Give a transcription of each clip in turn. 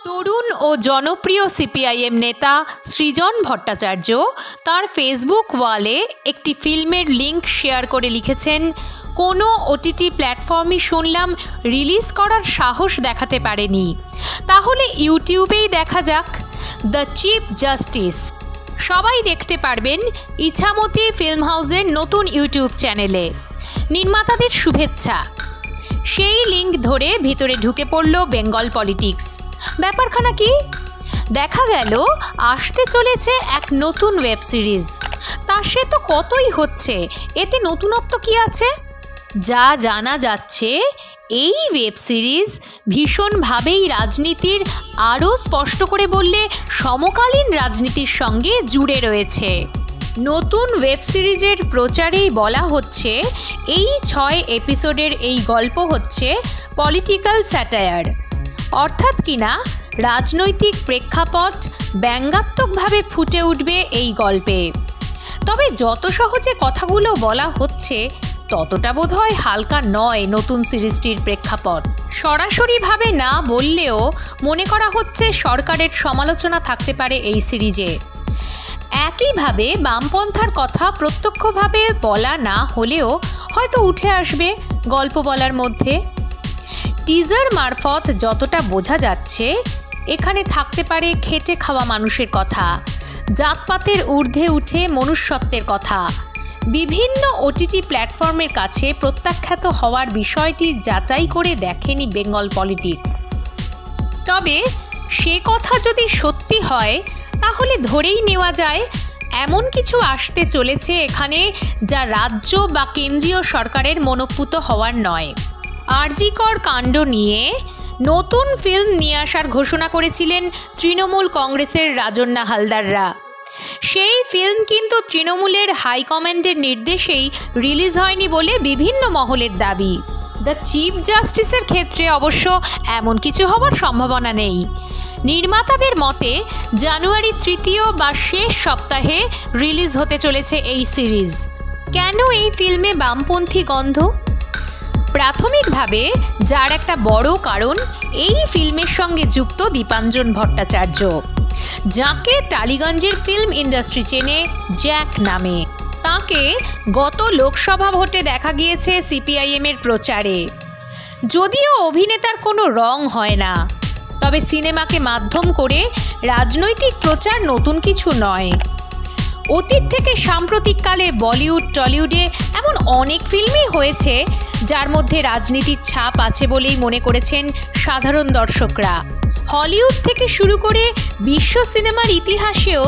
তরুণ ও জনপ্রিয় সিপিআইএম নেতা সৃজন ভট্টাচার্য তার ফেসবুক ওয়ালে একটি ফিল্মের লিঙ্ক শেয়ার করে লিখেছেন, কোনো ওটিটি প্ল্যাটফর্মই শুনলাম রিলিজ করার সাহস দেখাতে পারেনি, তাহলে ইউটিউবেই দেখা যাক দ্য চিফ জাস্টিস। সবাই দেখতে পারবেন ইছামতি ফিল্ম হাউসের নতুন ইউটিউব চ্যানেলে। নির্মাতাদের শুভেচ্ছা। সেই লিঙ্ক ধরে ভিতরে ঢুকে পড়ল বেঙ্গল পলিটিক্স। ব্যাপারখানা কি? দেখা গেল আসতে চলেছে এক নতুন ওয়েব সিরিজ। তা সে তো কতই হচ্ছে, এতে নতুনত্ব কি আছে? যা জানা যাচ্ছে, এই ওয়েব সিরিজ ভীষণভাবেই রাজনীতির, আরও স্পষ্ট করে বললে সমকালীন রাজনীতির সঙ্গে জুড়ে রয়েছে। নতুন ওয়েব সিরিজের প্রচারেই বলা হচ্ছে, এই 6 এপিসোডের এই গল্প হচ্ছে পলিটিক্যাল স্যাটায়ার, অর্থাৎ কিনা রাজনৈতিক প্রেক্ষাপট ব্যঙ্গাত্মকভাবে ফুটে উঠবে এই গল্পে। তবে যত সহজে কথাগুলো বলা হচ্ছে, ততটা বোধহয় হালকা নয় নতুন সিরিজটির প্রেক্ষাপট। সরাসরিভাবে না বললেও মনে করা হচ্ছে সরকারের সমালোচনা থাকতে পারে এই সিরিজে। একইভাবে বামপন্থার কথা প্রত্যক্ষভাবে বলা না হলেও হয়তো উঠে আসবে গল্প বলার মধ্যে। টিজার মারফত যতটা বোঝা যাচ্ছে, এখানে থাকতে পারে খেটে খাওয়া মানুষের কথা, জাতপাতের ঊর্ধ্বে উঠে মনুষ্যত্বের কথা। বিভিন্ন ওটিটি প্ল্যাটফর্মের কাছে প্রত্যাখ্যাত হওয়ার বিষয়টি যাচাই করে দেখেনি বেঙ্গল পলিটিক্স। তবে সে কথা যদি সত্যি হয়, তাহলে ধরেই নেওয়া যায় এমন কিছু আসতে চলেছে এখানে, যা রাজ্য বা কেন্দ্রীয় সরকারের মনোপুত হওয়ার নয়। আরজিকর কাণ্ড নিয়ে নতুন ফিল্ম নিয়ে আসার ঘোষণা করেছিলেন তৃণমূল কংগ্রেসের রাজন্না হালদাররা। সেই ফিল্ম কিন্তু তৃণমূলের হাইকমান্ডের নির্দেশেই রিলিজ হয়নি বলে বিভিন্ন মহলের দাবি। দ্য চিফ জাস্টিসের ক্ষেত্রে অবশ্য এমন কিছু হওয়ার সম্ভাবনা নেই। নির্মাতাদের মতে জানুয়ারি 3 বা শেষ সপ্তাহে রিলিজ হতে চলেছে এই সিরিজ। কেন এই ফিল্মে বামপন্থী গন্ধ? প্রাথমিকভাবে যার একটা বড় কারণ, এই ফিল্মের সঙ্গে যুক্ত দীপাঞ্জন ভট্টাচার্য, যাকে টালিগঞ্জের ফিল্ম ইন্ডাস্ট্রি চেনে জ্যাক নামে। তাকে গত লোকসভা ভোটে দেখা গিয়েছে সিপিআইএমের প্রচারে। যদিও অভিনেতার কোনো রং হয় না, তবে সিনেমাকে মাধ্যম করে রাজনৈতিক প্রচার নতুন কিছু নয়। অতীত থেকে সাম্প্রতিককালে বলিউড, টলিউডে এমন অনেক ফিল্মই হয়েছে যার মধ্যে রাজনীতির ছাপ আছে বলেই মনে করেছেন সাধারণ দর্শকরা। হলিউড থেকে শুরু করে বিশ্ব সিনেমার ইতিহাসেও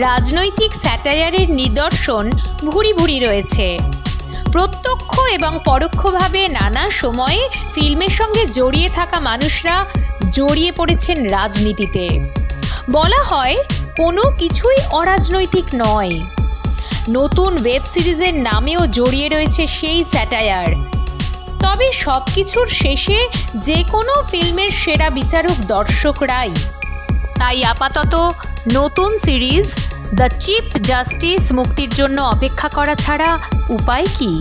রাজনৈতিক স্যাটায়ারের নিদর্শন ভুরি ভুরি রয়েছে। প্রত্যক্ষ এবং পরোক্ষভাবে নানা সময়ে ফিল্মের সঙ্গে জড়িয়ে থাকা মানুষরা জড়িয়ে পড়েছেন রাজনীতিতে। বলা হয় কোনো কিছুই অরাজনৈতিক নয়। নতুন ওয়েব সিরিজের নামেও জড়িয়ে রয়েছে সেই স্যাটায়ার। তবে সব কিছুর শেষে যে কোনো ফিল্মের সেরা বিচারক দর্শকরাই। তাই আপাতত নতুন সিরিজ দ্য চিফ জাস্টিস মুক্তির জন্য অপেক্ষা করা ছাড়া উপায় কি?